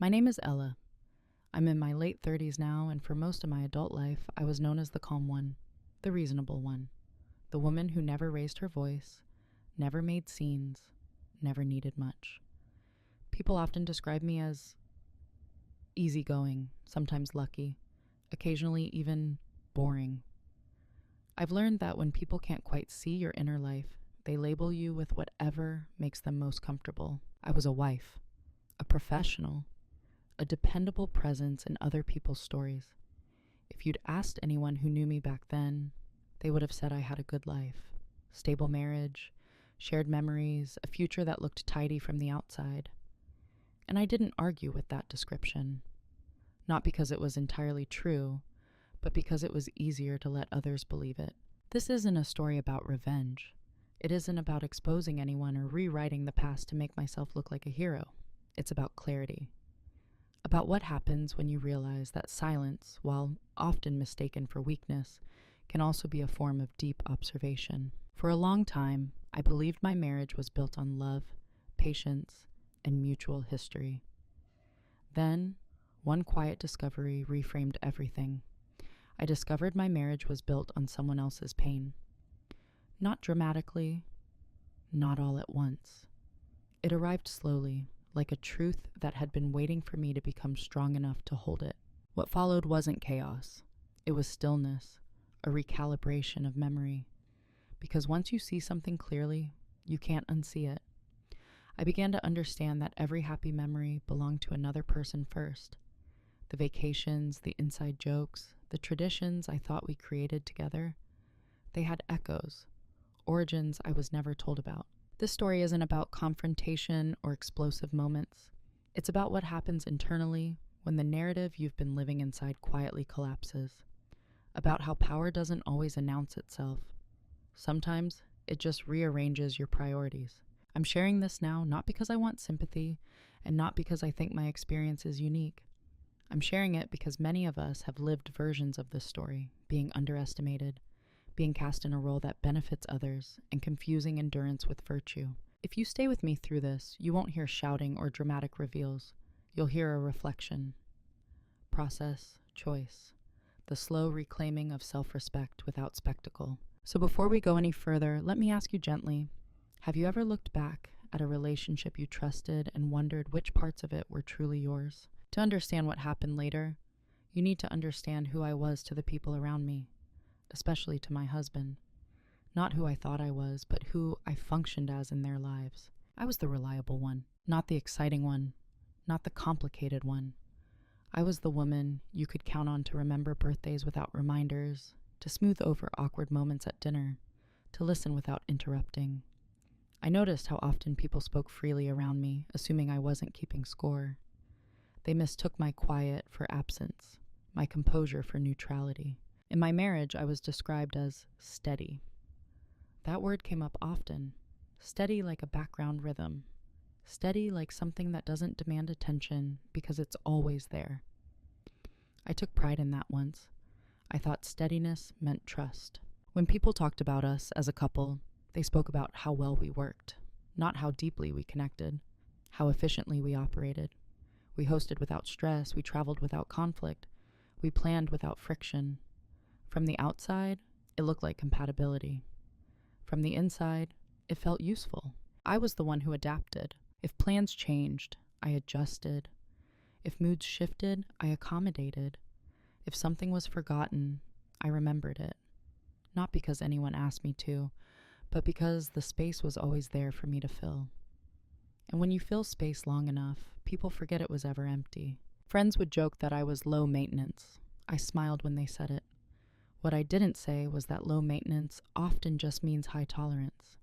My name is Ella. I'm in my late 30s now, and for most of my adult life, I was known as the calm one, the reasonable one, the woman who never raised her voice, never made scenes, never needed much. People often describe me as easygoing, sometimes lucky, occasionally even boring. I've learned that when people can't quite see your inner life, they label you with whatever makes them most comfortable. I was a wife, a professional, a dependable presence in other people's stories. If you'd asked anyone who knew me back then, they would have said I had a good life, stable marriage, shared memories, a future that looked tidy from the outside. And I didn't argue with that description, not because it was entirely true, but because it was easier to let others believe it. This isn't a story about revenge. It isn't about exposing anyone or rewriting the past to make myself look like a hero. It's about clarity. About what happens when you realize that silence, while often mistaken for weakness, can also be a form of deep observation. For a long time, I believed my marriage was built on love, patience, and mutual history. Then, one quiet discovery reframed everything. I discovered my marriage was built on someone else's pain. Not dramatically, not all at once. It arrived slowly, like a truth that had been waiting for me to become strong enough to hold it. What followed wasn't chaos. It was stillness, a recalibration of memory. Because once you see something clearly, you can't unsee it. I began to understand that every happy memory belonged to another person first. The vacations, the inside jokes, the traditions I thought we created together, they had echoes, origins I was never told about. This story isn't about confrontation or explosive moments. It's about what happens internally when the narrative you've been living inside quietly collapses. About how power doesn't always announce itself. Sometimes it just rearranges your priorities. I'm sharing this now not because I want sympathy and not because I think my experience is unique. I'm sharing it because many of us have lived versions of this story, being underestimated, being cast in a role that benefits others, and confusing endurance with virtue. If you stay with me through this, you won't hear shouting or dramatic reveals. You'll hear a reflection, process, choice, the slow reclaiming of self-respect without spectacle. So before we go any further, let me ask you gently, have you ever looked back at a relationship you trusted and wondered which parts of it were truly yours? To understand what happened later, you need to understand who I was to the people around me, especially to my husband. Not who I thought I was, but who I functioned as in their lives. I was the reliable one, not the exciting one, not the complicated one. I was the woman you could count on to remember birthdays without reminders, to smooth over awkward moments at dinner, to listen without interrupting. I noticed how often people spoke freely around me, assuming I wasn't keeping score. They mistook my quiet for absence, my composure for neutrality. In my marriage, I was described as steady. That word came up often. Steady like a background rhythm. Steady like something that doesn't demand attention because it's always there. I took pride in that once. I thought steadiness meant trust. When people talked about us as a couple, they spoke about how well we worked, not how deeply we connected, how efficiently we operated. We hosted without stress, we traveled without conflict, we planned without friction. From the outside, it looked like compatibility. From the inside, it felt useful. I was the one who adapted. If plans changed, I adjusted. If moods shifted, I accommodated. If something was forgotten, I remembered it. Not because anyone asked me to, but because the space was always there for me to fill. And when you fill space long enough, people forget it was ever empty. Friends would joke that I was low maintenance. I smiled when they said it. What I didn't say was that low maintenance often just means high tolerance.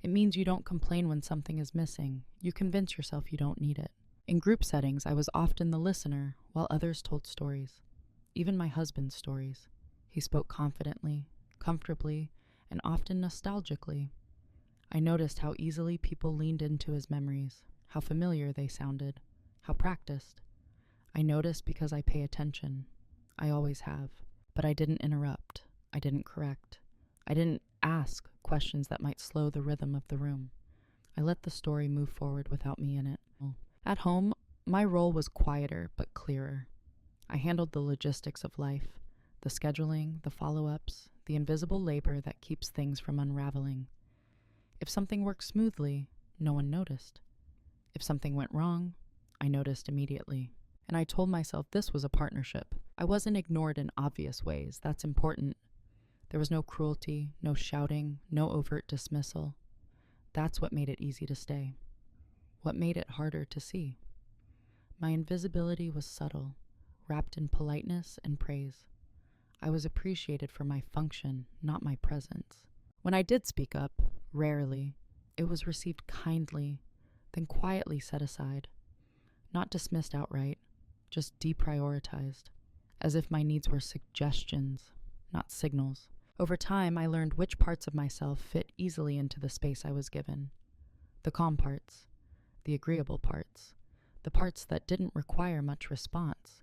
It means you don't complain when something is missing. You convince yourself you don't need it. In group settings, I was often the listener while others told stories. Even my husband's stories. He spoke confidently, comfortably, and often nostalgically. I noticed how easily people leaned into his memories, how familiar they sounded, how practiced. I noticed because I pay attention. I always have. But I didn't interrupt. I didn't correct. I didn't ask questions that might slow the rhythm of the room. I let the story move forward without me in it. At home, My role was quieter but clearer. I handled the logistics of life, the scheduling, the follow-ups, the invisible labor that keeps things from unraveling. If something worked smoothly, no one noticed. If something went wrong, I noticed immediately. And I told myself this was a partnership. I wasn't ignored in obvious ways. That's important. There was no cruelty, no shouting, no overt dismissal. That's what made it easy to stay. What made it harder to see? My invisibility was subtle, wrapped in politeness and praise. I was appreciated for my function, not my presence. When I did speak up, rarely, it was received kindly, then quietly set aside. Not dismissed outright, just deprioritized, as if my needs were suggestions, not signals. Over time, I learned which parts of myself fit easily into the space I was given. The calm parts, the agreeable parts, the parts that didn't require much response.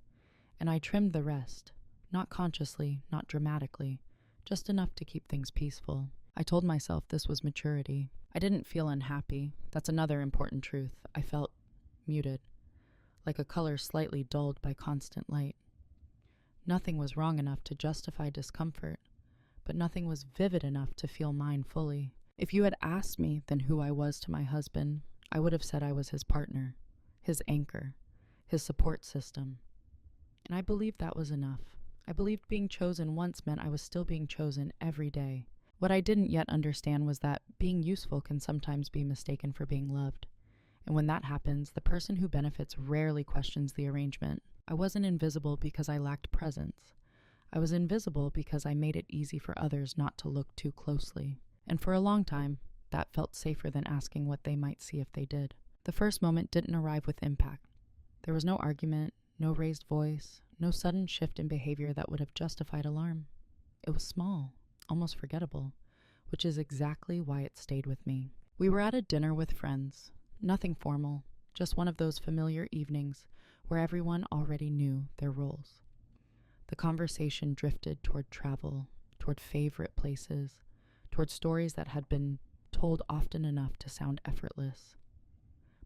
And I trimmed the rest, not consciously, not dramatically, just enough to keep things peaceful. I told myself this was maturity. I didn't feel unhappy. That's another important truth. I felt muted, like a color slightly dulled by constant light. Nothing was wrong enough to justify discomfort, but nothing was vivid enough to feel mine fully. If you had asked me then who I was to my husband, I would have said I was his partner, his anchor, his support system. And I believed that was enough. I believed being chosen once meant I was still being chosen every day. What I didn't yet understand was that being useful can sometimes be mistaken for being loved. And when that happens, the person who benefits rarely questions the arrangement. I wasn't invisible because I lacked presence. I was invisible because I made it easy for others not to look too closely. And for a long time, that felt safer than asking what they might see if they did. The first moment didn't arrive with impact. There was no argument, no raised voice, no sudden shift in behavior that would have justified alarm. It was small, almost forgettable, which is exactly why it stayed with me. We were at a dinner with friends. Nothing formal, just one of those familiar evenings where everyone already knew their roles. The conversation drifted toward travel, toward favorite places, toward stories that had been told often enough to sound effortless.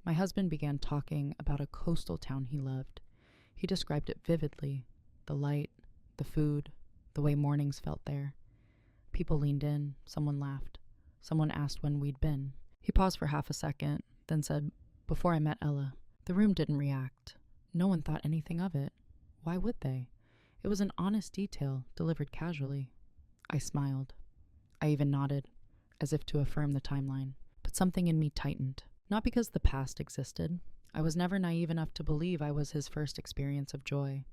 My husband began talking about a coastal town he loved. He described it vividly, the light, the food, the way mornings felt there. People leaned in, someone laughed, someone asked when we'd been. He paused for half a second, then said, "Before I met Ella." The room didn't react. No one thought anything of it. Why would they? It was an honest detail, delivered casually. I smiled. I even nodded, as if to affirm the timeline. But something in me tightened. Not because the past existed. I was never naive enough to believe I was his first experience of joy.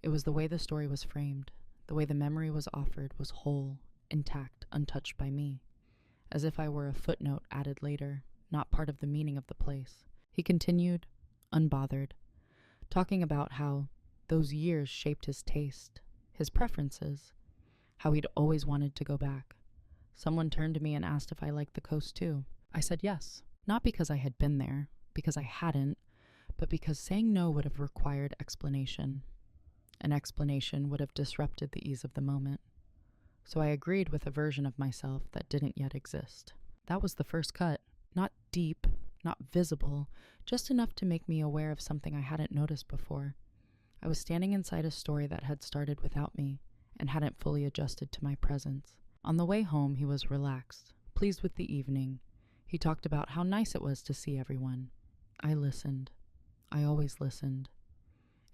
It was the way the story was framed, the way the memory was offered was whole, intact, untouched by me, as if I were a footnote added later, not part of the meaning of the place. He continued, unbothered, talking about how those years shaped his taste, his preferences, how he'd always wanted to go back. Someone turned to me and asked if I liked the coast too. I said yes, not because I had been there, because I hadn't, but because saying no would have required explanation. An explanation would have disrupted the ease of the moment. So I agreed with a version of myself that didn't yet exist. That was the first cut. Not deep, not visible, just enough to make me aware of something I hadn't noticed before. I was standing inside a story that had started without me and hadn't fully adjusted to my presence. On the way home, he was relaxed, pleased with the evening. He talked about how nice it was to see everyone. I listened. I always listened.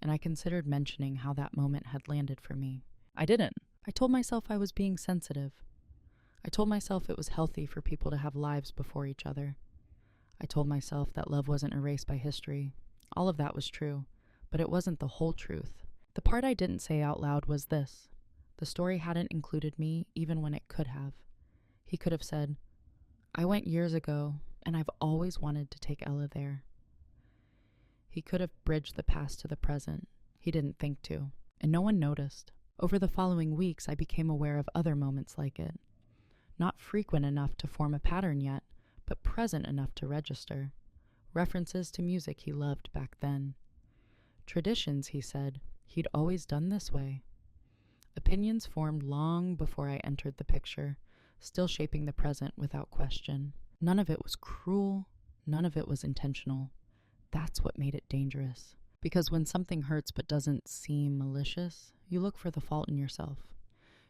And I considered mentioning how that moment had landed for me. I didn't. I told myself I was being sensitive. I told myself it was healthy for people to have lives before each other. I told myself that love wasn't erased by history. All of that was true, but it wasn't the whole truth. The part I didn't say out loud was this. The story hadn't included me even when it could have. He could have said, "I went years ago, and I've always wanted to take Ella there." He could have bridged the past to the present. He didn't think to, and no one noticed. Over the following weeks, I became aware of other moments like it. Not frequent enough to form a pattern yet, but present enough to register. References to music he loved back then. Traditions, he said, he'd always done this way. Opinions formed long before I entered the picture, still shaping the present without question. None of it was cruel, none of it was intentional. That's what made it dangerous. Because when something hurts but doesn't seem malicious, you look for the fault in yourself.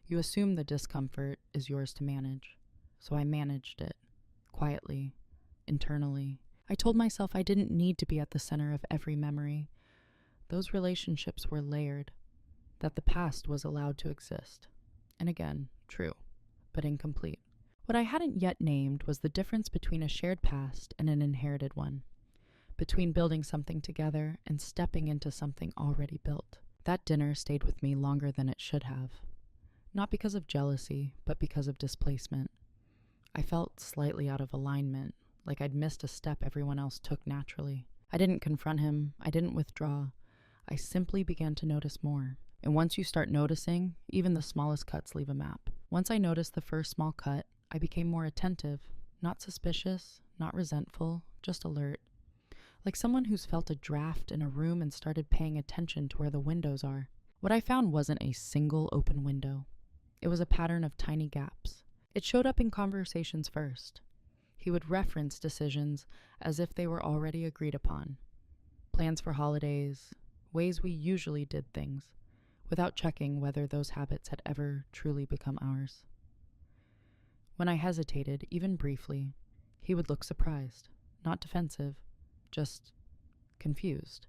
You assume the discomfort is yours to manage. So I managed it, quietly, internally. I told myself I didn't need to be at the center of every memory. Those relationships were layered, that the past was allowed to exist. And again, true, but incomplete. What I hadn't yet named was the difference between a shared past and an inherited one, between building something together and stepping into something already built. That dinner stayed with me longer than it should have. Not because of jealousy, but because of displacement. I felt slightly out of alignment, like I'd missed a step everyone else took naturally. I didn't confront him. I didn't withdraw. I simply began to notice more. And once you start noticing, even the smallest cuts leave a map. Once I noticed the first small cut, I became more attentive, not suspicious, not resentful, just alert. Like someone who's felt a draft in a room and started paying attention to where the windows are. What I found wasn't a single open window. It was a pattern of tiny gaps. It showed up in conversations first. He would reference decisions as if they were already agreed upon. Plans for holidays, ways we usually did things, without checking whether those habits had ever truly become ours. When I hesitated, even briefly, he would look surprised, not defensive, just confused,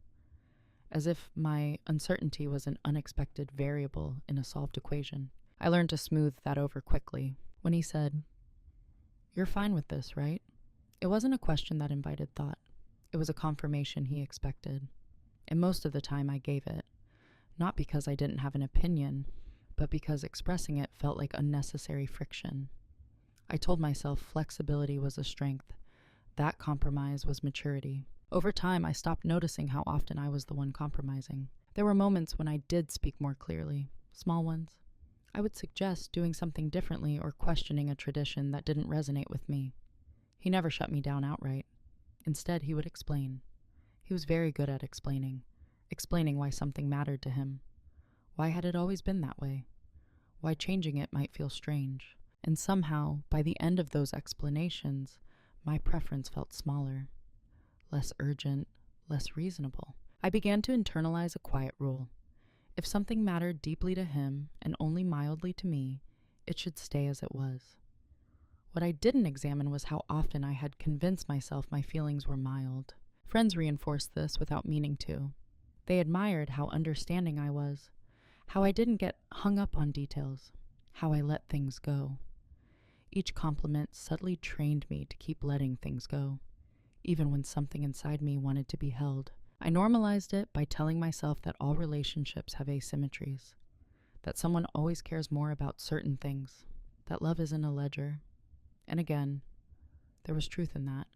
as if my uncertainty was an unexpected variable in a solved equation. I learned to smooth that over quickly when he said, "You're fine with this, right?" It wasn't a question that invited thought. It was a confirmation he expected, and most of the time I gave it, not because I didn't have an opinion, but because expressing it felt like unnecessary friction. I told myself flexibility was a strength. That compromise was maturity. Over time, I stopped noticing how often I was the one compromising. There were moments when I did speak more clearly, small ones. I would suggest doing something differently or questioning a tradition that didn't resonate with me. He never shut me down outright. Instead, he would explain. He was very good at explaining why something mattered to him. Why had it always been that way? Why changing it might feel strange. And somehow, by the end of those explanations, my preference felt smaller, less urgent, less reasonable. I began to internalize a quiet rule. If something mattered deeply to him and only mildly to me, it should stay as it was. What I didn't examine was how often I had convinced myself my feelings were mild. Friends reinforced this without meaning to. They admired how understanding I was, how I didn't get hung up on details, how I let things go. Each compliment subtly trained me to keep letting things go, even when something inside me wanted to be held. I normalized it by telling myself that all relationships have asymmetries, that someone always cares more about certain things, that love isn't a ledger. And again, there was truth in that.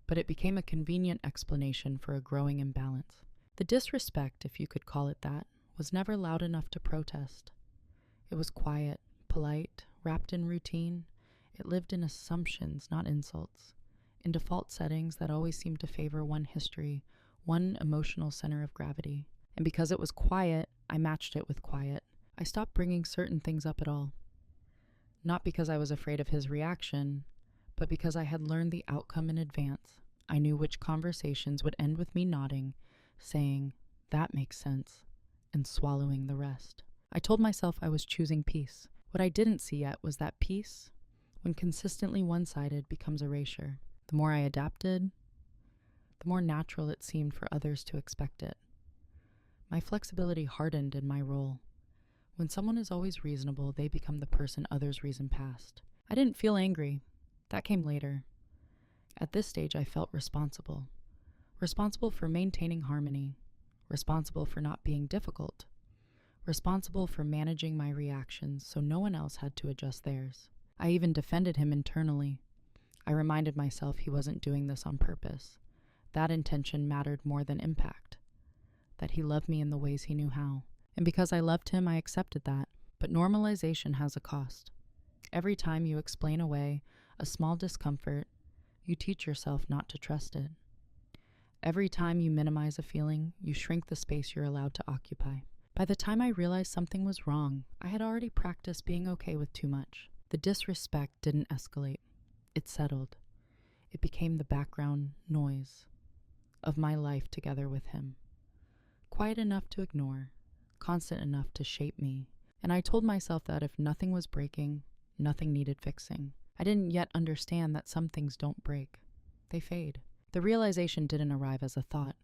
But it became a convenient explanation for a growing imbalance. The disrespect, if you could call it that, was never loud enough to protest. It was quiet, polite, wrapped in routine. It lived in assumptions, not insults, in default settings that always seemed to favor one history, one emotional center of gravity. And because it was quiet, I matched it with quiet. I stopped bringing certain things up at all. Not because I was afraid of his reaction, but because I had learned the outcome in advance. I knew which conversations would end with me nodding, saying, "That makes sense," and swallowing the rest. I told myself I was choosing peace. What I didn't see yet was that peace, when consistently one-sided, becomes erasure. The more I adapted, the more natural it seemed for others to expect it. My flexibility hardened in my role. When someone is always reasonable, they become the person others reason past. I didn't feel angry. That came later. At this stage, I felt responsible. Responsible for maintaining harmony. Responsible for not being difficult. Responsible for managing my reactions so no one else had to adjust theirs. I even defended him internally. I reminded myself he wasn't doing this on purpose. That intention mattered more than impact. That he loved me in the ways he knew how. And because I loved him, I accepted that. But normalization has a cost. Every time you explain away a small discomfort, you teach yourself not to trust it. Every time you minimize a feeling, you shrink the space you're allowed to occupy. By the time I realized something was wrong, I had already practiced being okay with too much. The disrespect didn't escalate. It settled. It became the background noise. of my life together with him. Quiet enough to ignore, constant enough to shape me. And I told myself that if nothing was breaking, nothing needed fixing. I didn't yet understand that some things don't break. They fade. The realization didn't arrive as a thought.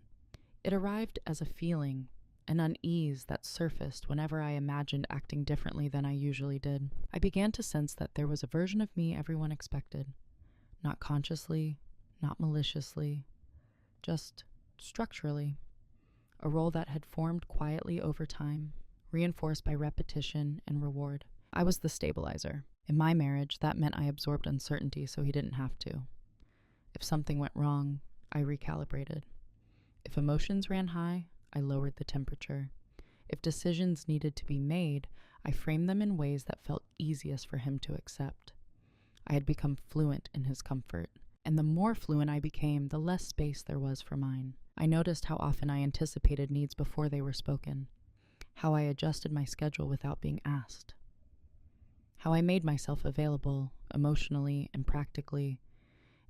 It arrived as a feeling, an unease that surfaced whenever I imagined acting differently than I usually did. I began to sense that there was a version of me everyone expected. Not consciously, not maliciously, just structurally. A role that had formed quietly over time, reinforced by repetition and reward. I was the stabilizer. In my marriage, that meant I absorbed uncertainty so he didn't have to. If something went wrong, I recalibrated. If emotions ran high, I lowered the temperature. If decisions needed to be made, I framed them in ways that felt easiest for him to accept. I had become fluent in his comfort, and the more fluent I became, the less space there was for mine. I noticed how often I anticipated needs before they were spoken, how I adjusted my schedule without being asked, how I made myself available emotionally and practically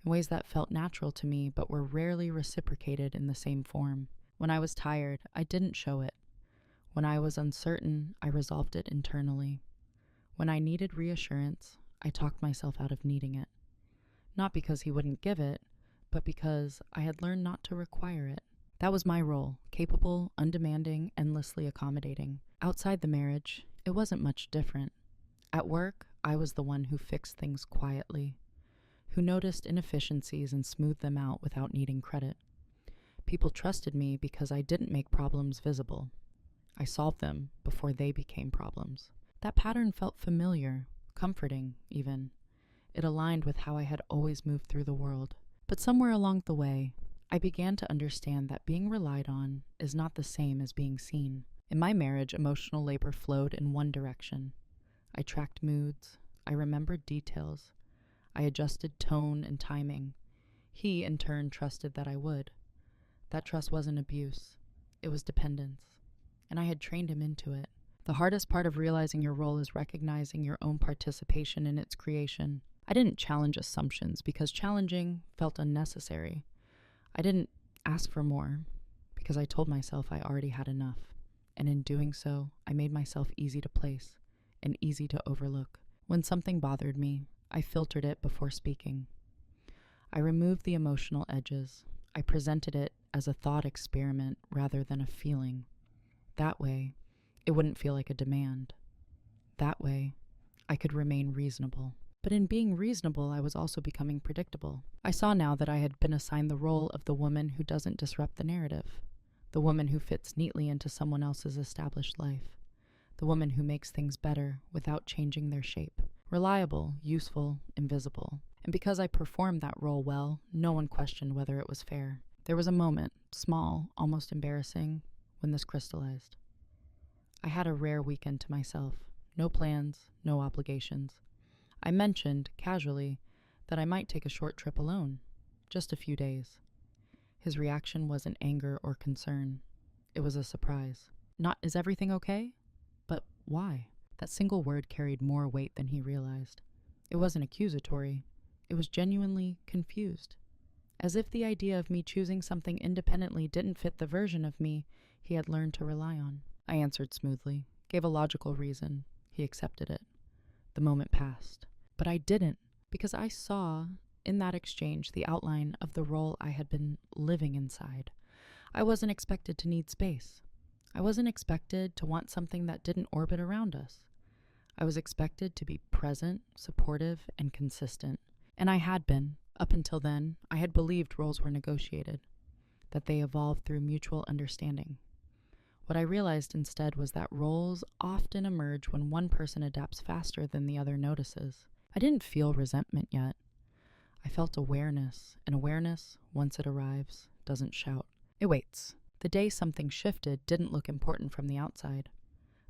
in ways that felt natural to me but were rarely reciprocated in the same form. When I was tired, I didn't show it. When I was uncertain, I resolved it internally. When I needed reassurance, I talked myself out of needing it. Not because he wouldn't give it, but because I had learned not to require it. That was my role, capable, undemanding, endlessly accommodating. Outside the marriage, it wasn't much different. At work, I was the one who fixed things quietly, who noticed inefficiencies and smoothed them out without needing credit. People trusted me because I didn't make problems visible. I solved them before they became problems. That pattern felt familiar, comforting even. It aligned with how I had always moved through the world. But somewhere along the way, I began to understand that being relied on is not the same as being seen. In my marriage, emotional labor flowed in one direction. I tracked moods. I remembered details. I adjusted tone and timing. He, in turn, trusted that I would. That trust wasn't abuse. It was dependence. And I had trained him into it. The hardest part of realizing your role is recognizing your own participation in its creation. I didn't challenge assumptions because challenging felt unnecessary. I didn't ask for more because I told myself I already had enough. And in doing so, I made myself easy to place and easy to overlook. When something bothered me, I filtered it before speaking. I removed the emotional edges. I presented it as a thought experiment rather than a feeling. That way, it wouldn't feel like a demand. That way, I could remain reasonable. But in being reasonable, I was also becoming predictable. I saw now that I had been assigned the role of the woman who doesn't disrupt the narrative, the woman who fits neatly into someone else's established life, the woman who makes things better without changing their shape, reliable, useful, invisible. And because I performed that role well, no one questioned whether it was fair. There was a moment, small, almost embarrassing, when this crystallized. I had a rare weekend to myself. No plans, no obligations. I mentioned, casually, that I might take a short trip alone, just a few days. His reaction wasn't anger or concern. It was a surprise. Not, "Is everything okay?" But why? That single word carried more weight than he realized. It wasn't accusatory. It was genuinely confused. As if the idea of me choosing something independently didn't fit the version of me he had learned to rely on. I answered smoothly, gave a logical reason. He accepted it. The moment passed. But I didn't, because I saw in that exchange the outline of the role I had been living inside. I wasn't expected to need space. I wasn't expected to want something that didn't orbit around us. I was expected to be present, supportive, and consistent. And I had been. Up until then, I had believed roles were negotiated, that they evolved through mutual understanding. What I realized instead was that roles often emerge when one person adapts faster than the other notices. I didn't feel resentment yet. I felt awareness, and awareness, once it arrives, doesn't shout. It waits. The day something shifted didn't look important from the outside.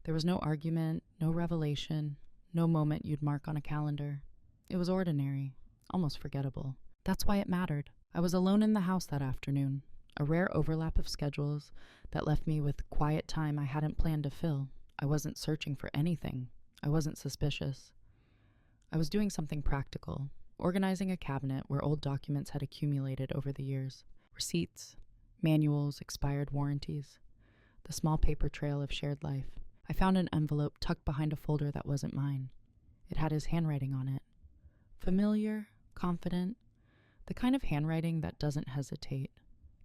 There was no argument, no revelation, no moment you'd mark on a calendar. It was ordinary, almost forgettable. That's why it mattered. I was alone in the house that afternoon, a rare overlap of schedules that left me with quiet time I hadn't planned to fill. I wasn't searching for anything. I wasn't suspicious. I was doing something practical, organizing a cabinet where old documents had accumulated over the years. Receipts, Manuals, expired warranties, the small paper trail of shared life. I found an envelope tucked behind a folder that wasn't mine. It had his handwriting on it. Familiar, confident, the kind of handwriting that doesn't hesitate.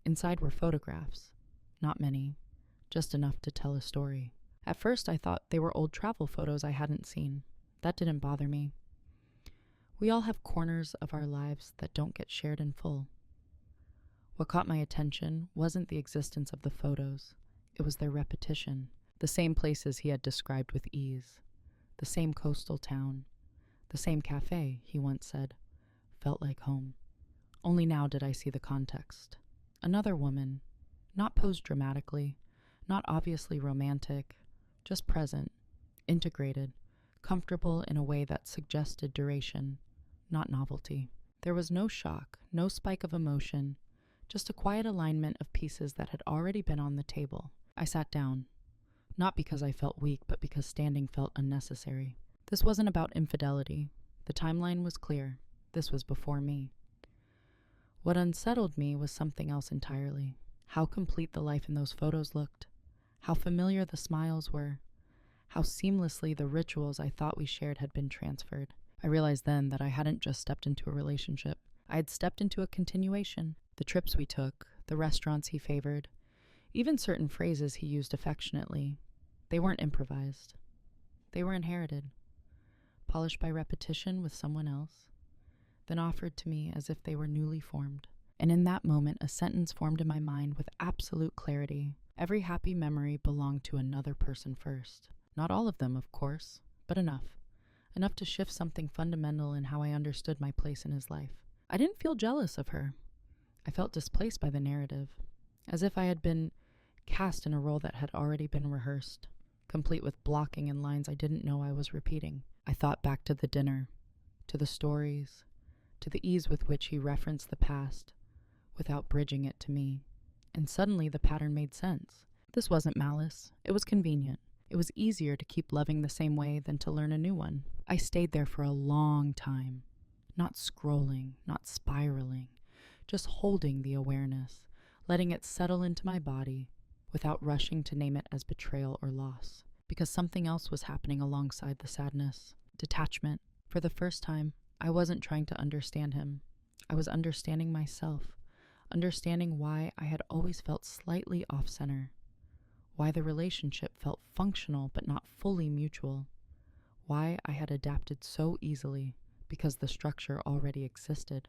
Inside were photographs. Not many, just enough to tell a story. At first I thought they were old travel photos I hadn't seen. That didn't bother me. We all have corners of our lives that don't get shared in full. What caught my attention wasn't the existence of the photos. It was their repetition. The same places he had described with ease. The same coastal town. The same cafe, he once said, felt like home. Only now did I see the context. Another woman, not posed dramatically, not obviously romantic, just present, integrated, comfortable in a way that suggested duration, not novelty. There was no shock, no spike of emotion, just a quiet alignment of pieces that had already been on the table. I sat down, not because I felt weak, but because standing felt unnecessary. This wasn't about infidelity. The timeline was clear. This was before me. What unsettled me was something else entirely. How complete the life in those photos looked. How familiar the smiles were. How seamlessly the rituals I thought we shared had been transferred. I realized then that I hadn't just stepped into a relationship. I had stepped into a continuation. The trips we took, the restaurants he favored, even certain phrases he used affectionately, they weren't improvised. They were inherited, polished by repetition with someone else, then offered to me as if they were newly formed. And in that moment, a sentence formed in my mind with absolute clarity. Every happy memory belonged to another person first. Not all of them, of course, but enough. Enough to shift something fundamental in how I understood my place in his life. I didn't feel jealous of her. I felt displaced by the narrative, as if I had been cast in a role that had already been rehearsed, complete with blocking and lines I didn't know I was repeating. I thought back to the dinner, to the stories, to the ease with which he referenced the past, without bridging it to me. And suddenly the pattern made sense. This wasn't malice. It was convenient. It was easier to keep loving the same way than to learn a new one. I stayed there for a long time, not scrolling, not spiraling, just holding the awareness, letting it settle into my body without rushing to name it as betrayal or loss. Because something else was happening alongside the sadness. Detachment. For the first time, I wasn't trying to understand him. I was understanding myself, understanding why I had always felt slightly off-center, why the relationship felt functional but not fully mutual, why I had adapted so easily because the structure already existed.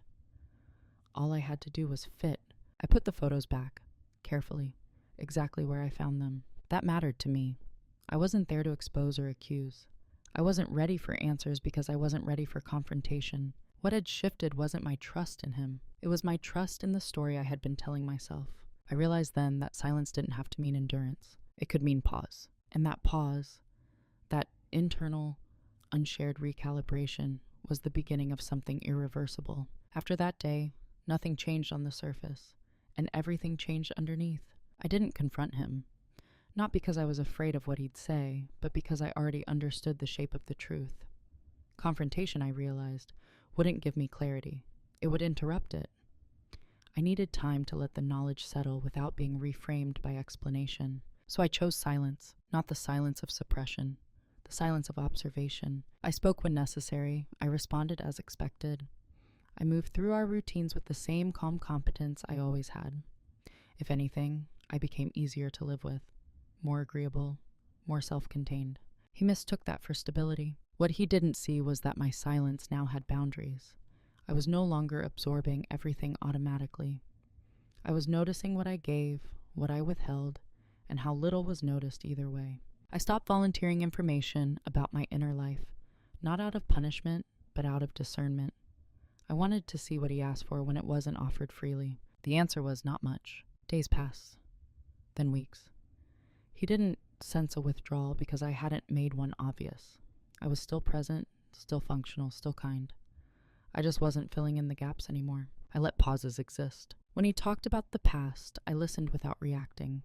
All I had to do was fit. I put the photos back, carefully, exactly where I found them. That mattered to me. I wasn't there to expose or accuse. I wasn't ready for answers because I wasn't ready for confrontation. What had shifted wasn't my trust in him. It was my trust in the story I had been telling myself. I realized then that silence didn't have to mean endurance. It could mean pause. And that pause, that internal, unshared recalibration, was the beginning of something irreversible. After that day, nothing changed on the surface, and everything changed underneath. I didn't confront him. Not because I was afraid of what he'd say, but because I already understood the shape of the truth. Confrontation, I realized, wouldn't give me clarity. It would interrupt it. I needed time to let the knowledge settle without being reframed by explanation. So I chose silence, not the silence of suppression, the silence of observation. I spoke when necessary. I responded as expected. I moved through our routines with the same calm competence I always had. If anything, I became easier to live with, more agreeable, more self-contained. He mistook that for stability. What he didn't see was that my silence now had boundaries. I was no longer absorbing everything automatically. I was noticing what I gave, what I withheld, and how little was noticed either way. I stopped volunteering information about my inner life, not out of punishment, but out of discernment. I wanted to see what he asked for when it wasn't offered freely. The answer was not much. Days passed, then weeks. He didn't sense a withdrawal because I hadn't made one obvious. I was still present, still functional, still kind. I just wasn't filling in the gaps anymore. I let pauses exist. When he talked about the past, I listened without reacting.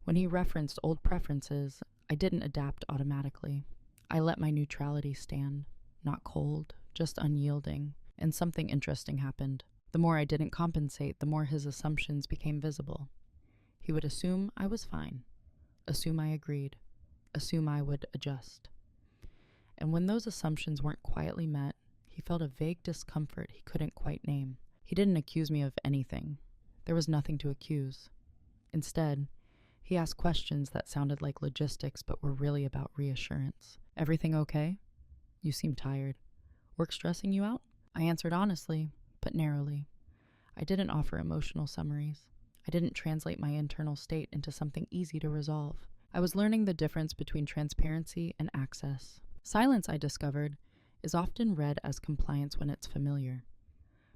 When he referenced old preferences, I didn't adapt automatically. I let my neutrality stand, not cold, just unyielding, and something interesting happened. The more I didn't compensate, the more his assumptions became visible. He would assume I was fine, assume I agreed, assume I would adjust. And when those assumptions weren't quietly met, he felt a vague discomfort he couldn't quite name. He didn't accuse me of anything. There was nothing to accuse. Instead, he asked questions that sounded like logistics but were really about reassurance. Everything okay? You seem tired. Work stressing you out? I answered honestly, but narrowly. I didn't offer emotional summaries. I didn't translate my internal state into something easy to resolve. I was learning the difference between transparency and access. Silence, I discovered, is often read as compliance when it's familiar.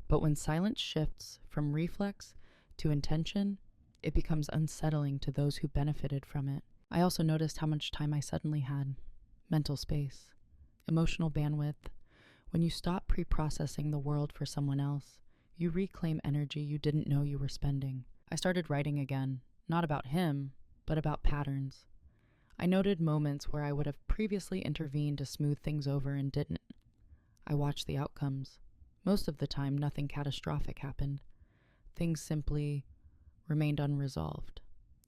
But when silence shifts from reflex to intention, it becomes unsettling to those who benefited from it. I also noticed how much time I suddenly had. Mental space, emotional bandwidth. When you stop pre-processing the world for someone else, you reclaim energy you didn't know you were spending. I started writing again, not about him, but about patterns. I noted moments where I would have previously intervened to smooth things over and didn't. I watched the outcomes. Most of the time, nothing catastrophic happened. Things simply remained unresolved,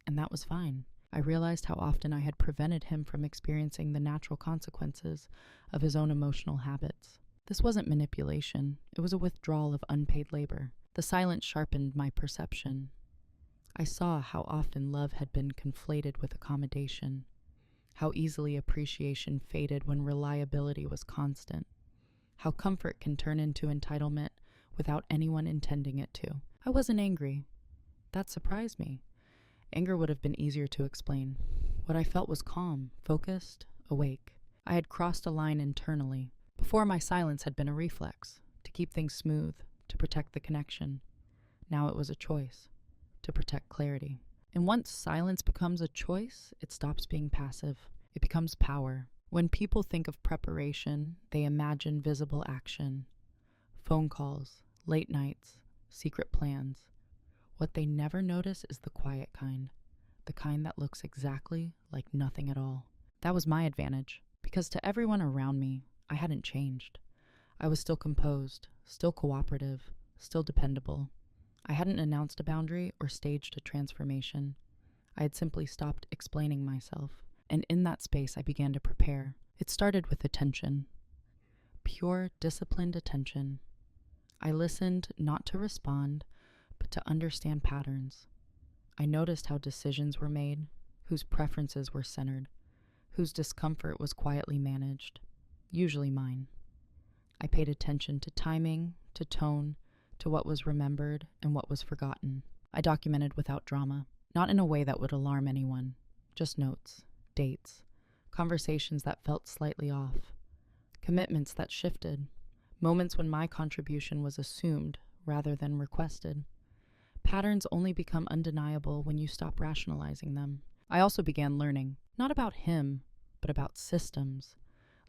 and that was fine. I realized how often I had prevented him from experiencing the natural consequences of his own emotional habits. This wasn't manipulation. It was a withdrawal of unpaid labor. The silence sharpened my perception. I saw how often love had been conflated with accommodation, how easily appreciation faded when reliability was constant, how comfort can turn into entitlement without anyone intending it to. I wasn't angry. That surprised me. Anger would have been easier to explain. What I felt was calm, focused, awake. I had crossed a line internally. Before, my silence had been a reflex, to keep things smooth, to protect the connection. Now it was a choice, to protect clarity. And once silence becomes a choice, it stops being passive. It becomes power. When people think of preparation, they imagine visible action. Phone calls, late nights, secret plans. What they never notice is the quiet kind, the kind that looks exactly like nothing at all. That was my advantage, because to everyone around me, I hadn't changed. I was still composed, still cooperative, still dependable. I hadn't announced a boundary or staged a transformation. I had simply stopped explaining myself, and in that space I began to prepare. It started with attention. Pure, disciplined attention. I listened not to respond, but to understand patterns. I noticed how decisions were made, whose preferences were centered, whose discomfort was quietly managed, usually mine. I paid attention to timing, to tone, to what was remembered and what was forgotten. I documented without drama, not in a way that would alarm anyone, just notes, dates, conversations that felt slightly off, commitments that shifted, moments when my contribution was assumed rather than requested. Patterns only become undeniable when you stop rationalizing them. I also began learning, not about him, but about systems,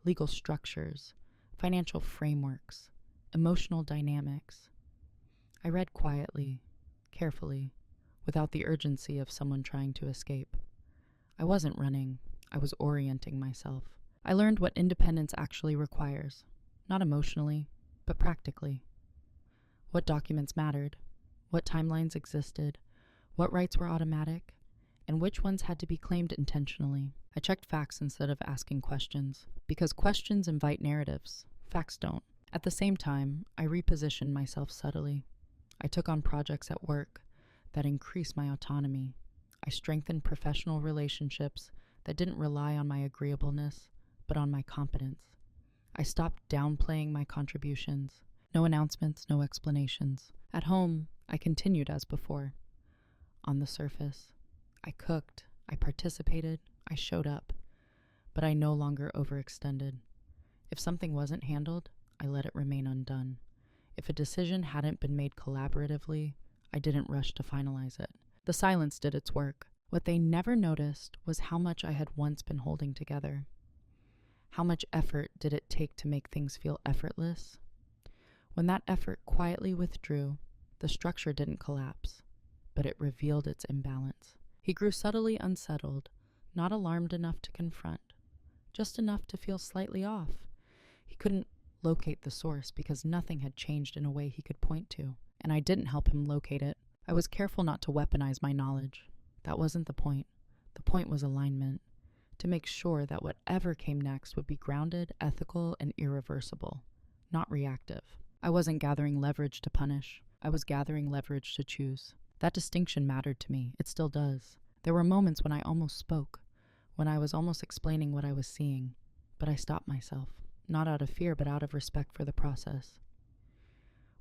legal structures, financial frameworks, emotional dynamics. I read quietly, carefully, without the urgency of someone trying to escape. I wasn't running, I was orienting myself. I learned what independence actually requires, not emotionally, but practically. What documents mattered, what timelines existed, what rights were automatic, and which ones had to be claimed intentionally. I checked facts instead of asking questions, because questions invite narratives, facts don't. At the same time, I repositioned myself subtly. I took on projects at work that increased my autonomy. I strengthened professional relationships that didn't rely on my agreeableness, but on my competence. I stopped downplaying my contributions. No announcements, no explanations. At home, I continued as before. On the surface, I cooked, I participated, I showed up, but I no longer overextended. If something wasn't handled, I let it remain undone. If a decision hadn't been made collaboratively, I didn't rush to finalize it. The silence did its work. What they never noticed was how much I had once been holding together. How much effort did it take to make things feel effortless? When that effort quietly withdrew, the structure didn't collapse, but it revealed its imbalance. He grew subtly unsettled, not alarmed enough to confront, just enough to feel slightly off. He couldn't locate the source because nothing had changed in a way he could point to, and I didn't help him locate it. I was careful not to weaponize my knowledge, That wasn't the point. The point was alignment, to make sure that whatever came next would be grounded, ethical, and irreversible, not reactive. I wasn't gathering leverage to punish. I was gathering leverage to choose. That distinction mattered to me. It still does. There were moments when I almost spoke, when I was almost explaining what I was seeing, but I stopped myself, not out of fear, but out of respect for the process.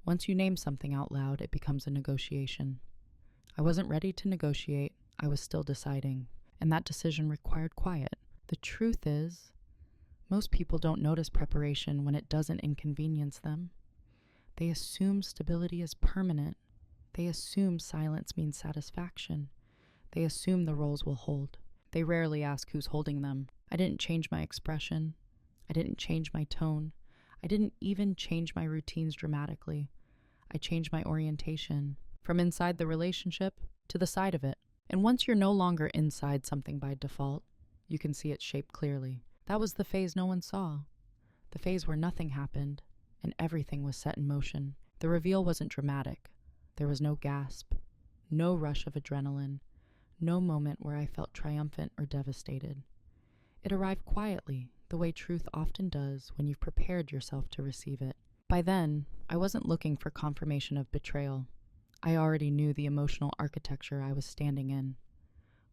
Once you name something out loud, it becomes a negotiation. I wasn't ready to negotiate. I was still deciding, and that decision required quiet. The truth is, most people don't notice preparation when it doesn't inconvenience them. They assume stability is permanent. They assume silence means satisfaction. They assume the roles will hold. They rarely ask who's holding them. I didn't change my expression. I didn't change my tone. I didn't even change my routines dramatically. I changed my orientation from inside the relationship to the side of it. And once you're no longer inside something by default, you can see its shape clearly. That was the phase no one saw. The phase where nothing happened and everything was set in motion. The reveal wasn't dramatic. There was no gasp, no rush of adrenaline, no moment where I felt triumphant or devastated. It arrived quietly, the way truth often does when you've prepared yourself to receive it. By then, I wasn't looking for confirmation of betrayal. I already knew the emotional architecture I was standing in.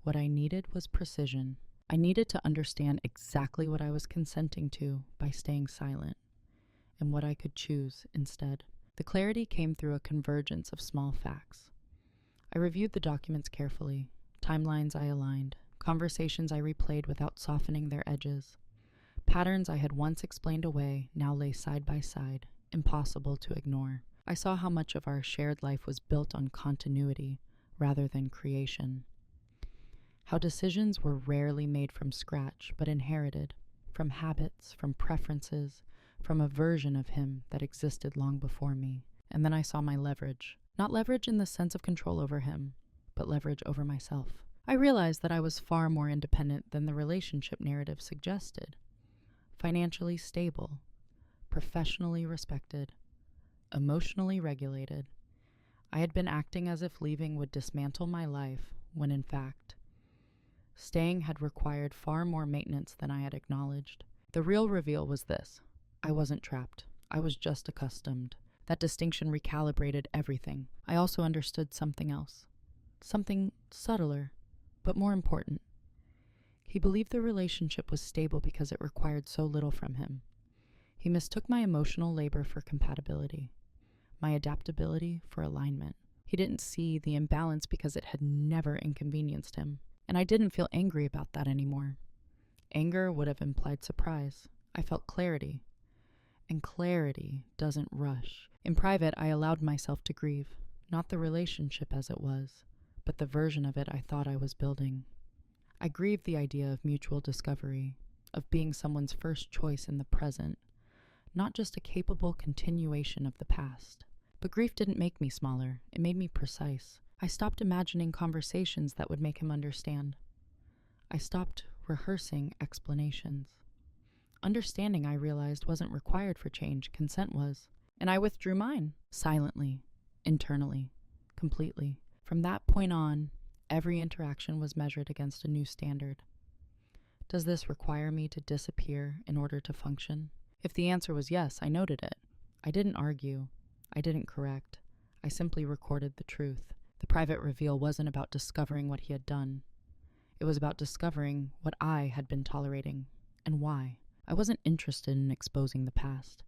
What I needed was precision. I needed to understand exactly what I was consenting to by staying silent, and what I could choose instead. The clarity came through a convergence of small facts. I reviewed the documents carefully, timelines I aligned, conversations I replayed without softening their edges. Patterns I had once explained away now lay side by side, impossible to ignore. I saw how much of our shared life was built on continuity rather than creation. How decisions were rarely made from scratch, but inherited, from habits, from preferences, from a version of him that existed long before me. And then I saw my leverage. Not leverage in the sense of control over him, but leverage over myself. I realized that I was far more independent than the relationship narrative suggested. Financially stable, professionally respected, emotionally regulated. I had been acting as if leaving would dismantle my life, when in fact, staying had required far more maintenance than I had acknowledged. The real reveal was this. I wasn't trapped. I was just accustomed. That distinction recalibrated everything. I also understood something else. Something subtler, but more important. He believed the relationship was stable because it required so little from him. He mistook my emotional labor for compatibility, my adaptability for alignment. He didn't see the imbalance because it had never inconvenienced him. And I didn't feel angry about that anymore. Anger would have implied surprise. I felt clarity. And clarity doesn't rush. In private, I allowed myself to grieve, not the relationship as it was, but the version of it I thought I was building. I grieved the idea of mutual discovery, of being someone's first choice in the present, not just a capable continuation of the past. But grief didn't make me smaller. It made me precise. I stopped imagining conversations that would make him understand. I stopped rehearsing explanations. Understanding, I realized, wasn't required for change. Consent was. And I withdrew mine, silently, internally, completely. From that point on, every interaction was measured against a new standard. Does this require me to disappear in order to function? If the answer was yes, I noted it. I didn't argue. I didn't correct. I simply recorded the truth. The private reveal wasn't about discovering what he had done. It was about discovering what I had been tolerating, and why. I wasn't interested in exposing the past.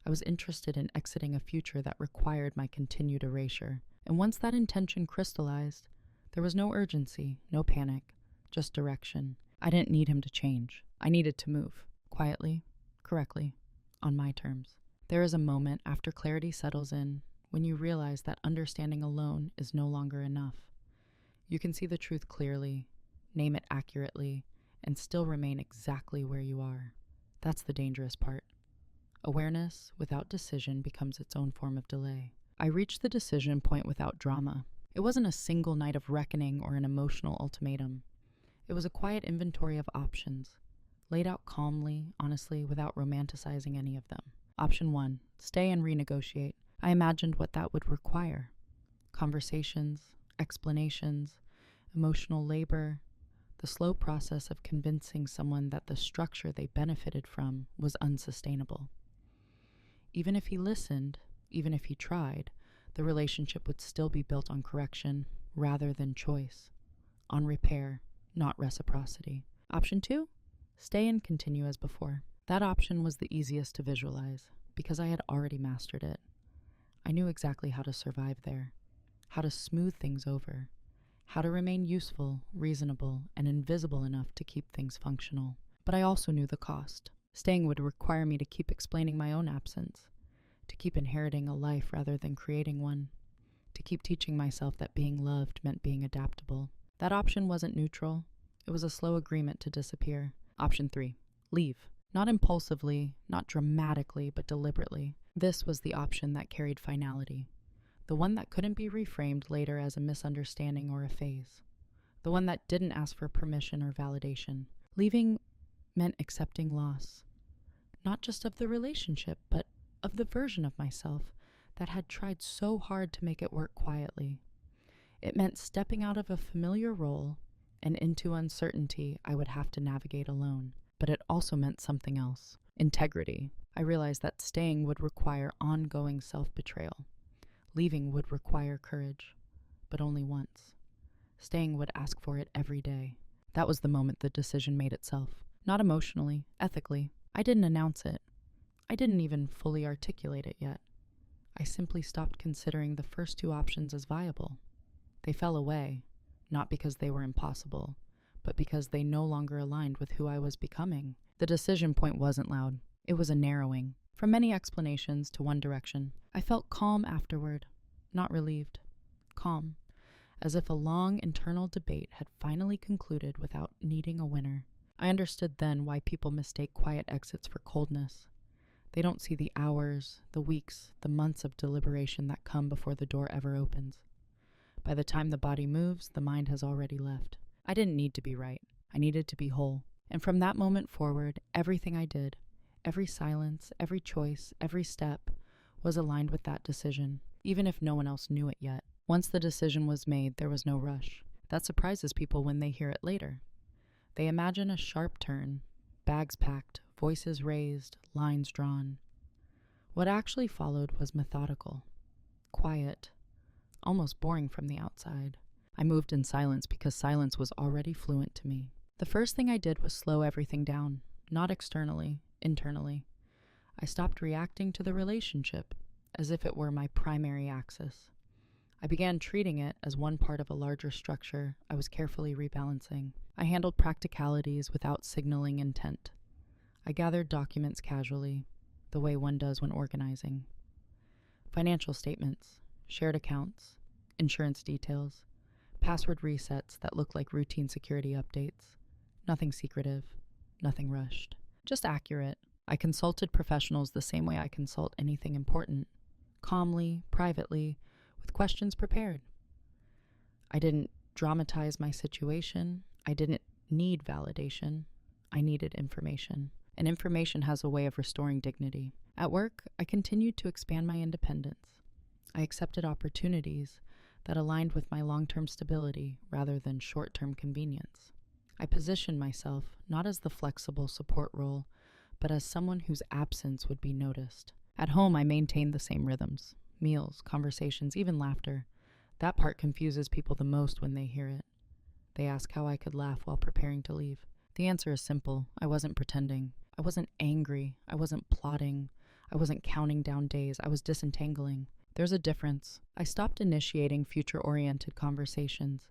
I was interested in exiting a future that required my continued erasure. And once that intention crystallized, there was no urgency, no panic, just direction. I didn't need him to change. I needed to move, quietly, correctly, on my terms. There is a moment after clarity settles in when you realize that understanding alone is no longer enough. You can see the truth clearly, name it accurately, and still remain exactly where you are. That's the dangerous part. Awareness without decision becomes its own form of delay. I reached the decision point without drama. It wasn't a single night of reckoning or an emotional ultimatum. It was a quiet inventory of options, laid out calmly, honestly, without romanticizing any of them. Option 1, stay and renegotiate. I imagined what that would require. Conversations, explanations, emotional labor, the slow process of convincing someone that the structure they benefited from was unsustainable. Even if he listened, even if he tried, the relationship would still be built on correction rather than choice, on repair, not reciprocity. Option 2, stay and continue as before. That option was the easiest to visualize because I had already mastered it. I knew exactly how to survive there, how to smooth things over, how to remain useful, reasonable, and invisible enough to keep things functional. But I also knew the cost. Staying would require me to keep explaining my own absence, to keep inheriting a life rather than creating one, to keep teaching myself that being loved meant being adaptable. That option wasn't neutral. It was a slow agreement to disappear. Option 3, leave. Not impulsively, not dramatically, but deliberately. This was the option that carried finality. The one that couldn't be reframed later as a misunderstanding or a phase. The one that didn't ask for permission or validation. Leaving meant accepting loss. Not just of the relationship, but of the version of myself that had tried so hard to make it work quietly. It meant stepping out of a familiar role and into uncertainty I would have to navigate alone. But it also meant something else. Integrity. I realized that staying would require ongoing self-betrayal. Leaving would require courage, but only once. Staying would ask for it every day. That was the moment the decision made itself. Not emotionally, ethically. I didn't announce it. I didn't even fully articulate it yet. I simply stopped considering the first 2 options as viable. They fell away, not because they were impossible, but because they no longer aligned with who I was becoming. The decision point wasn't loud. It was a narrowing. From many explanations to one direction. I felt calm afterward, not relieved. Calm, as if a long internal debate had finally concluded without needing a winner. I understood then why people mistake quiet exits for coldness. They don't see the hours, the weeks, the months of deliberation that come before the door ever opens. By the time the body moves, the mind has already left. I didn't need to be right. I needed to be whole. And from that moment forward, everything I did, every silence, every choice, every step, was aligned with that decision, even if no one else knew it yet. Once the decision was made, there was no rush. That surprises people when they hear it later. They imagine a sharp turn, bags packed, voices raised, lines drawn. What actually followed was methodical, quiet, almost boring from the outside. I moved in silence because silence was already fluent to me. The first thing I did was slow everything down, not externally, internally. I stopped reacting to the relationship as if it were my primary axis. I began treating it as one part of a larger structure I was carefully rebalancing. I handled practicalities without signaling intent. I gathered documents casually, the way one does when organizing. Financial statements, shared accounts, insurance details, password resets that looked like routine security updates. Nothing secretive, nothing rushed. Just accurate. I consulted professionals the same way I consult anything important. Calmly, privately, with questions prepared. I didn't dramatize my situation. I didn't need validation. I needed information. And information has a way of restoring dignity. At work, I continued to expand my independence. I accepted opportunities that aligned with my long-term stability rather than short-term convenience. I positioned myself not as the flexible support role, but as someone whose absence would be noticed. At home, I maintained the same rhythms, meals, conversations, even laughter. That part confuses people the most when they hear it. They ask how I could laugh while preparing to leave. The answer is simple. I wasn't pretending. I wasn't angry. I wasn't plotting. I wasn't counting down days. I was disentangling. There's a difference. I stopped initiating future-oriented conversations,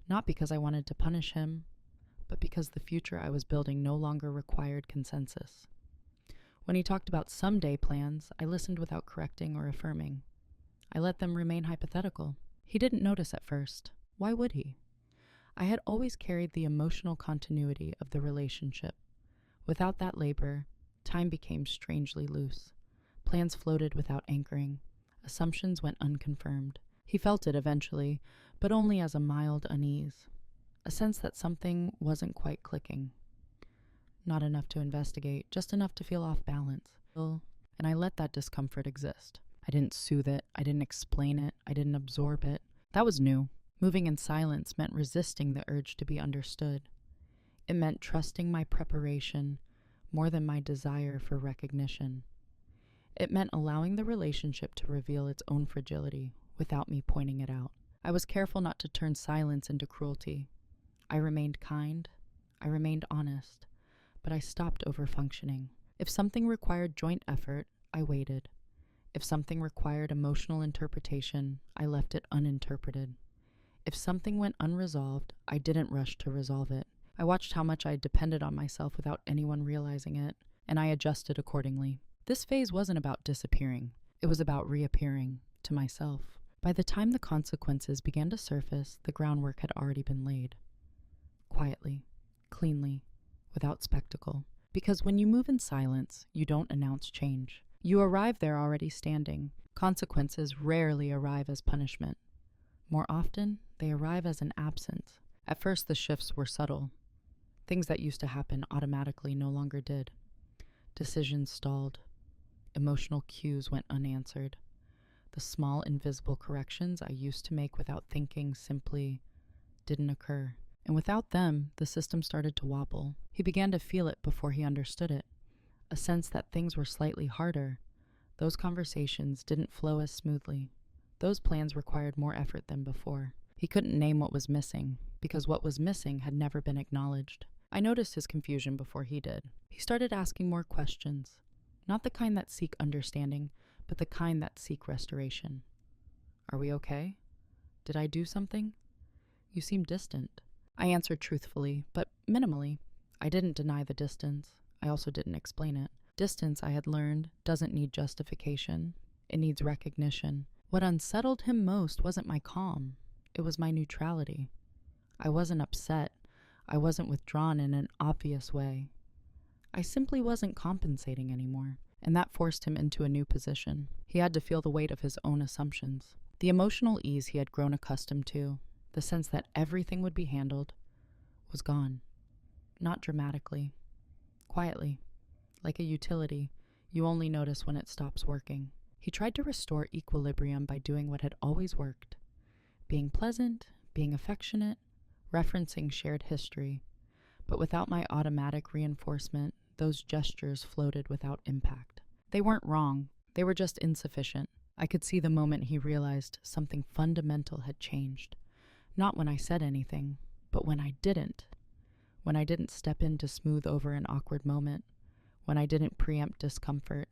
not because I wanted to punish him, but because the future I was building no longer required consensus. When he talked about someday plans, I listened without correcting or affirming. I let them remain hypothetical. He didn't notice at first. Why would he? I had always carried the emotional continuity of the relationship. Without that labor, time became strangely loose. Plans floated without anchoring. Assumptions went unconfirmed. He felt it eventually, but only as a mild unease. A sense that something wasn't quite clicking. Not enough to investigate, just enough to feel off balance. And I let that discomfort exist. I didn't soothe it. I didn't explain it. I didn't absorb it. That was new. Moving in silence meant resisting the urge to be understood. It meant trusting my preparation more than my desire for recognition. It meant allowing the relationship to reveal its own fragility without me pointing it out. I was careful not to turn silence into cruelty. I remained kind. I remained honest. But I stopped overfunctioning. If something required joint effort, I waited. If something required emotional interpretation, I left it uninterpreted. If something went unresolved, I didn't rush to resolve it. I watched how much I depended on myself without anyone realizing it, and I adjusted accordingly. This phase wasn't about disappearing. It was about reappearing to myself. By the time the consequences began to surface, the groundwork had already been laid. Quietly, cleanly, without spectacle. Because when you move in silence, you don't announce change. You arrive there already standing. Consequences rarely arrive as punishment. More often, they arrive as an absence. At first, the shifts were subtle. Things that used to happen automatically no longer did. Decisions stalled. Emotional cues went unanswered. The small, invisible corrections I used to make without thinking simply didn't occur. And without them, the system started to wobble. He began to feel it before he understood it. A sense that things were slightly harder. Those conversations didn't flow as smoothly. Those plans required more effort than before. He couldn't name what was missing, because what was missing had never been acknowledged. I noticed his confusion before he did. He started asking more questions. Not the kind that seek understanding, but the kind that seek restoration. Are we okay? Did I do something? You seem distant. I answered truthfully, but minimally. I didn't deny the distance. I also didn't explain it. Distance, I had learned, doesn't need justification. It needs recognition. What unsettled him most wasn't my calm. It was my neutrality. I wasn't upset. I wasn't withdrawn in an obvious way. I simply wasn't compensating anymore, and that forced him into a new position. He had to feel the weight of his own assumptions. The emotional ease he had grown accustomed to, the sense that everything would be handled, was gone. Not dramatically. Quietly. Like a utility, you only notice when it stops working. He tried to restore equilibrium by doing what had always worked. Being pleasant, being affectionate, referencing shared history. But without my automatic reinforcement, those gestures floated without impact. They weren't wrong. They were just insufficient. I could see the moment he realized something fundamental had changed. Not when I said anything, but when I didn't. When I didn't step in to smooth over an awkward moment. When I didn't preempt discomfort.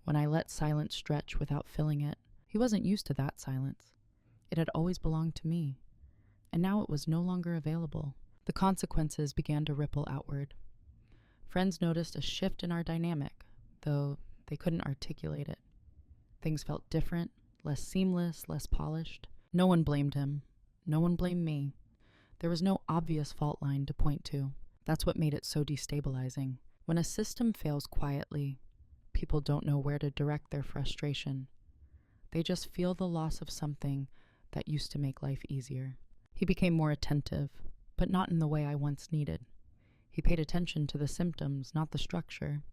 When I let silence stretch without filling it. He wasn't used to that silence. It had always belonged to me. And now it was no longer available. The consequences began to ripple outward. Friends noticed a shift in our dynamic, though they couldn't articulate it. Things felt different, less seamless, less polished. No one blamed him. No one blamed me. There was no obvious fault line to point to. That's what made it so destabilizing. When a system fails quietly, people don't know where to direct their frustration. They just feel the loss of something that used to make life easier. He became more attentive, but not in the way I once needed. He paid attention to the symptoms, not the structure.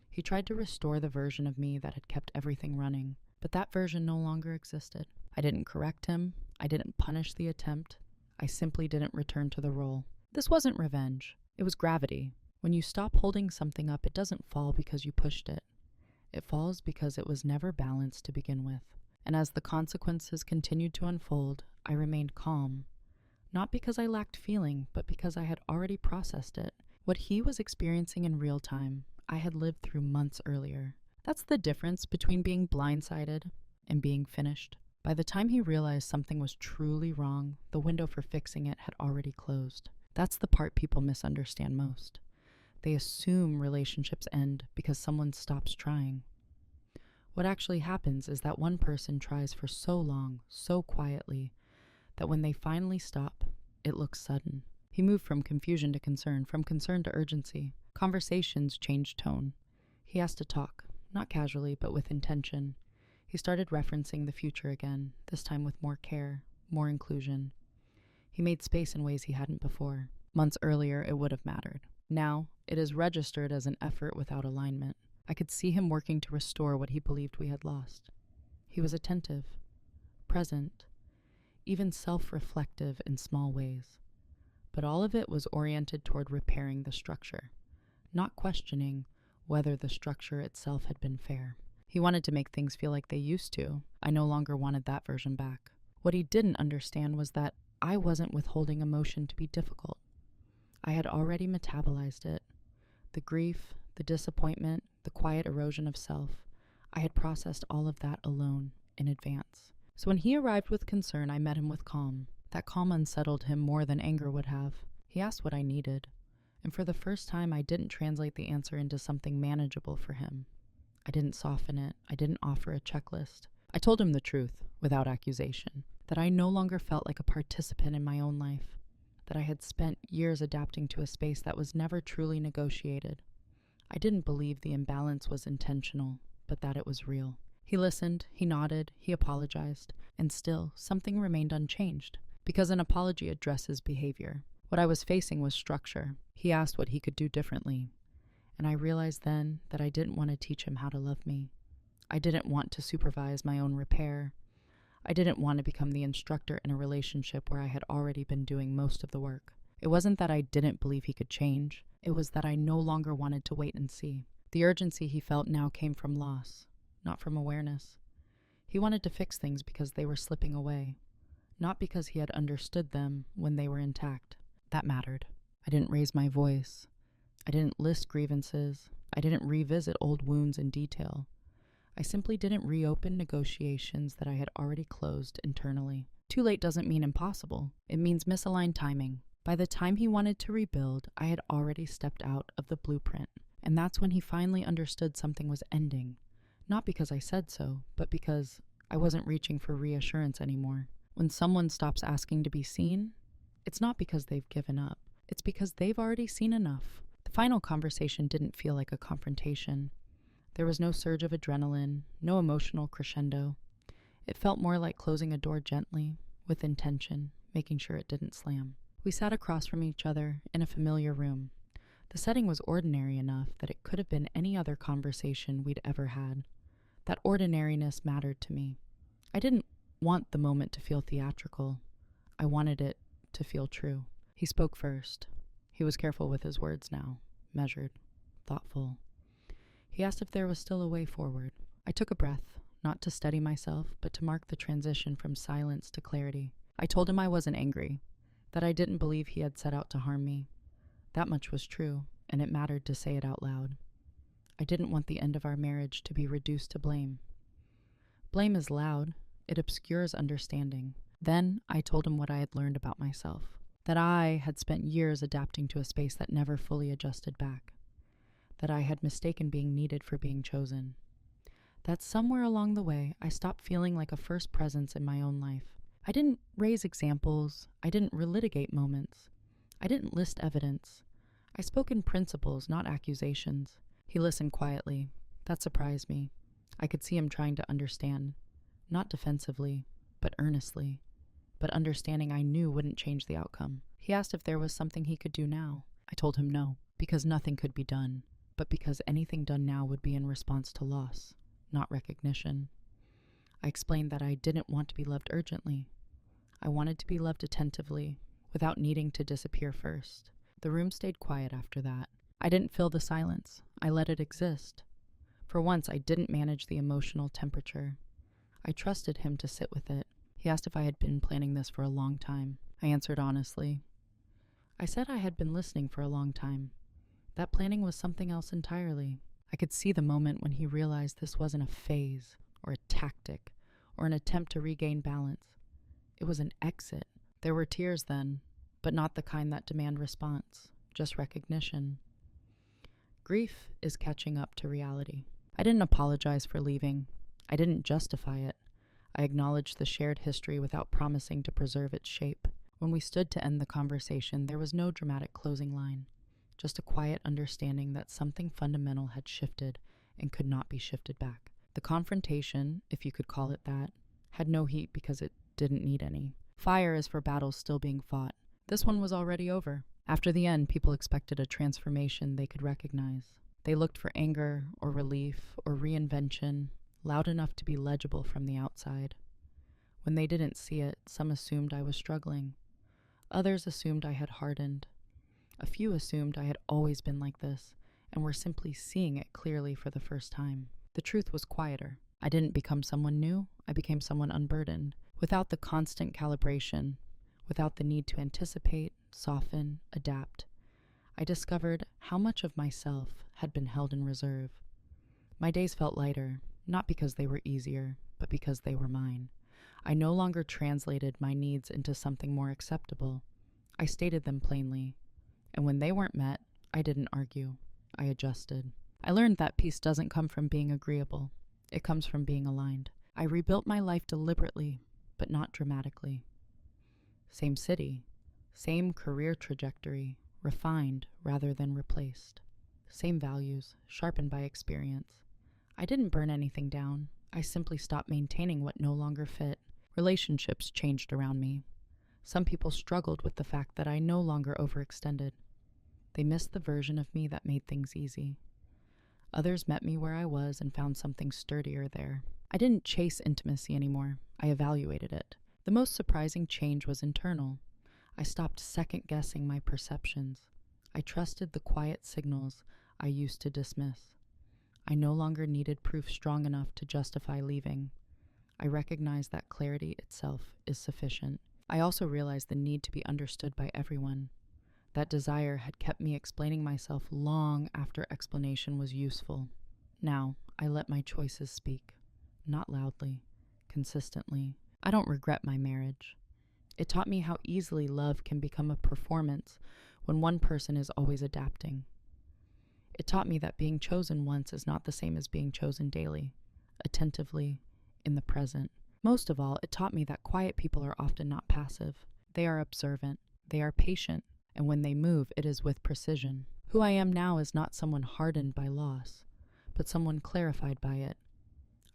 He tried to restore the version of me that had kept everything running, but that version no longer existed. I didn't correct him. I didn't punish the attempt. I simply didn't return to the role. This wasn't revenge. It was gravity. When you stop holding something up, it doesn't fall because you pushed it. It falls because it was never balanced to begin with. And as the consequences continued to unfold, I remained calm. Not because I lacked feeling, but because I had already processed it. What he was experiencing in real time, I had lived through months earlier. That's the difference between being blindsided and being finished. By the time he realized something was truly wrong, the window for fixing it had already closed. That's the part people misunderstand most. They assume relationships end because someone stops trying. What actually happens is that one person tries for so long, so quietly, that when they finally stop, it looks sudden. He moved from confusion to concern, from concern to urgency. Conversations changed tone. He asked to talk, not casually, but with intention. He started referencing the future again, this time with more care, more inclusion. He made space in ways he hadn't before. Months earlier, it would have mattered. Now, it is registered as an effort without alignment. I could see him working to restore what he believed we had lost. He was attentive, present, even self-reflective in small ways. But all of it was oriented toward repairing the structure, not questioning whether the structure itself had been fair. He wanted to make things feel like they used to. I no longer wanted that version back. What he didn't understand was that I wasn't withholding emotion to be difficult. I had already metabolized it. The grief, the disappointment, the quiet erosion of self. I had processed all of that alone, in advance. So when he arrived with concern, I met him with calm. That calm unsettled him more than anger would have. He asked what I needed, and for the first time I didn't translate the answer into something manageable for him. I didn't soften it. I didn't offer a checklist. I told him the truth, without accusation, that I no longer felt like a participant in my own life, that I had spent years adapting to a space that was never truly negotiated. I didn't believe the imbalance was intentional, but that it was real. He listened, he nodded, he apologized, and still, something remained unchanged, because an apology addresses behavior. What I was facing was structure. He asked what he could do differently, and I realized then that I didn't want to teach him how to love me. I didn't want to supervise my own repair. I didn't want to become the instructor in a relationship where I had already been doing most of the work. It wasn't that I didn't believe he could change. It was that I no longer wanted to wait and see. The urgency he felt now came from loss, not from awareness. He wanted to fix things because they were slipping away, not because he had understood them when they were intact. That mattered. I didn't raise my voice. I didn't list grievances. I didn't revisit old wounds in detail. I simply didn't reopen negotiations that I had already closed internally. Too late doesn't mean impossible. It means misaligned timing. By the time he wanted to rebuild, I had already stepped out of the blueprint. And that's when he finally understood something was ending. Not because I said so, but because I wasn't reaching for reassurance anymore. When someone stops asking to be seen, it's not because they've given up. It's because they've already seen enough. The final conversation didn't feel like a confrontation. There was no surge of adrenaline, no emotional crescendo. It felt more like closing a door gently, with intention, making sure it didn't slam. We sat across from each other in a familiar room. The setting was ordinary enough that it could have been any other conversation we'd ever had. That ordinariness mattered to me. I didn't want the moment to feel theatrical. I wanted it to feel true. He spoke first. He was careful with his words now, measured, thoughtful. He asked if there was still a way forward. I took a breath, not to steady myself, but to mark the transition from silence to clarity. I told him I wasn't angry, that I didn't believe he had set out to harm me. That much was true, and it mattered to say it out loud. I didn't want the end of our marriage to be reduced to blame. Blame is loud. It obscures understanding. Then I told him what I had learned about myself, that I had spent years adapting to a space that never fully adjusted back, that I had mistaken being needed for being chosen, that somewhere along the way I stopped feeling like a first presence in my own life. I didn't raise examples. I didn't relitigate moments. I didn't list evidence. I spoke in principles, not accusations. He listened quietly. That surprised me. I could see him trying to understand, not defensively, but earnestly, but understanding I knew wouldn't change the outcome. He asked if there was something he could do now. I told him no, because nothing could be done, but because anything done now would be in response to loss, not recognition. I explained that I didn't want to be loved urgently. I wanted to be loved attentively, without needing to disappear first. The room stayed quiet after that. I didn't fill the silence. I let it exist. For once, I didn't manage the emotional temperature. I trusted him to sit with it. He asked if I had been planning this for a long time. I answered honestly. I said I had been listening for a long time. That planning was something else entirely. I could see the moment when he realized this wasn't a phase, or a tactic, or an attempt to regain balance. It was an exit. There were tears then, but not the kind that demand response, just recognition. Grief is catching up to reality. I didn't apologize for leaving. I didn't justify it. I acknowledged the shared history without promising to preserve its shape. When we stood to end the conversation, there was no dramatic closing line, just a quiet understanding that something fundamental had shifted and could not be shifted back. The confrontation, if you could call it that, had no heat because it didn't need any. Fire is for battles still being fought. This one was already over. After the end, people expected a transformation they could recognize. They looked for anger or relief or reinvention, loud enough to be legible from the outside. When they didn't see it, some assumed I was struggling. Others assumed I had hardened. A few assumed I had always been like this, and were simply seeing it clearly for the first time. The truth was quieter. I didn't become someone new, I became someone unburdened, without the constant calibration, without the need to anticipate, soften, adapt. I discovered how much of myself had been held in reserve. My days felt lighter, not because they were easier, but because they were mine. I no longer translated my needs into something more acceptable. I stated them plainly, and when they weren't met, I didn't argue. I adjusted. I learned that peace doesn't come from being agreeable. It comes from being aligned. I rebuilt my life deliberately, but not dramatically. Same city, same career trajectory, refined rather than replaced. Same values, sharpened by experience. I didn't burn anything down. I simply stopped maintaining what no longer fit. Relationships changed around me. Some people struggled with the fact that I no longer overextended. They missed the version of me that made things easy. Others met me where I was and found something sturdier there. I didn't chase intimacy anymore. I evaluated it. The most surprising change was internal. I stopped second-guessing my perceptions. I trusted the quiet signals I used to dismiss. I no longer needed proof strong enough to justify leaving. I recognized that clarity itself is sufficient. I also realized the need to be understood by everyone. That desire had kept me explaining myself long after explanation was useful. Now, I let my choices speak. Not loudly, consistently. I don't regret my marriage. It taught me how easily love can become a performance when one person is always adapting. It taught me that being chosen once is not the same as being chosen daily, attentively, in the present. Most of all, it taught me that quiet people are often not passive. They are observant, they are patient, and when they move, it is with precision. Who I am now is not someone hardened by loss, but someone clarified by it.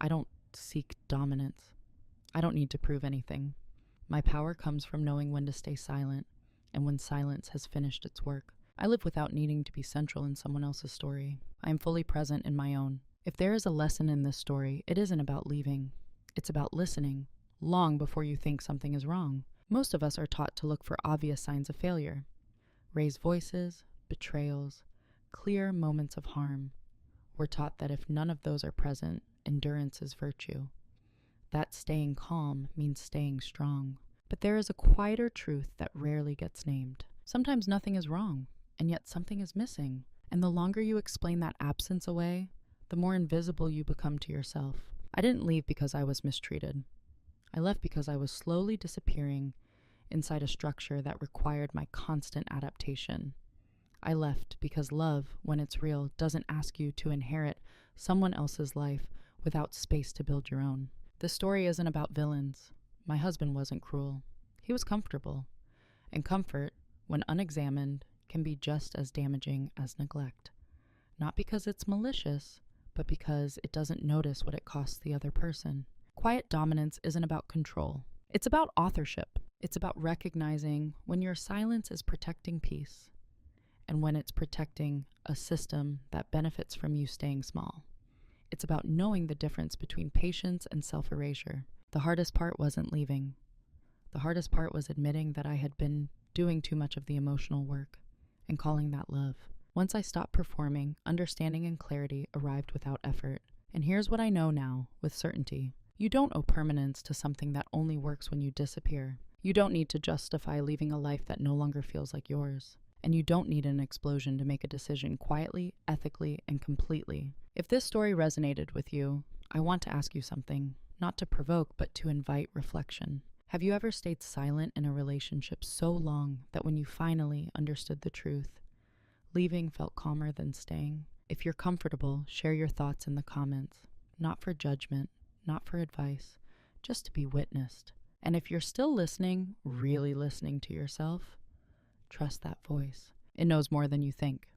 I don't seek dominance. I don't need to prove anything. My power comes from knowing when to stay silent, and when silence has finished its work. I live without needing to be central in someone else's story. I am fully present in my own. If there is a lesson in this story, it isn't about leaving. It's about listening, long before you think something is wrong. Most of us are taught to look for obvious signs of failure. Raised voices, betrayals, clear moments of harm. We're taught that if none of those are present, endurance is virtue. That staying calm means staying strong. But there is a quieter truth that rarely gets named. Sometimes nothing is wrong, and yet something is missing. And the longer you explain that absence away, the more invisible you become to yourself. I didn't leave because I was mistreated. I left because I was slowly disappearing inside a structure that required my constant adaptation. I left because love, when it's real, doesn't ask you to inherit someone else's life without space to build your own. This story isn't about villains. My husband wasn't cruel. He was comfortable. And comfort, when unexamined, can be just as damaging as neglect. Not because it's malicious, but because it doesn't notice what it costs the other person. Quiet dominance isn't about control. It's about authorship. It's about recognizing when your silence is protecting peace, and when it's protecting a system that benefits from you staying small. It's about knowing the difference between patience and self-erasure. The hardest part wasn't leaving. The hardest part was admitting that I had been doing too much of the emotional work and calling that love. Once I stopped performing, understanding and clarity arrived without effort. And here's what I know now, with certainty. You don't owe permanence to something that only works when you disappear. You don't need to justify leaving a life that no longer feels like yours. And you don't need an explosion to make a decision quietly, ethically, and completely. If this story resonated with you, I want to ask you something, not to provoke, but to invite reflection. Have you ever stayed silent in a relationship so long that when you finally understood the truth, leaving felt calmer than staying? If you're comfortable, share your thoughts in the comments. Not for judgment, not for advice, just to be witnessed. And if you're still listening, really listening to yourself, trust that voice. It knows more than you think.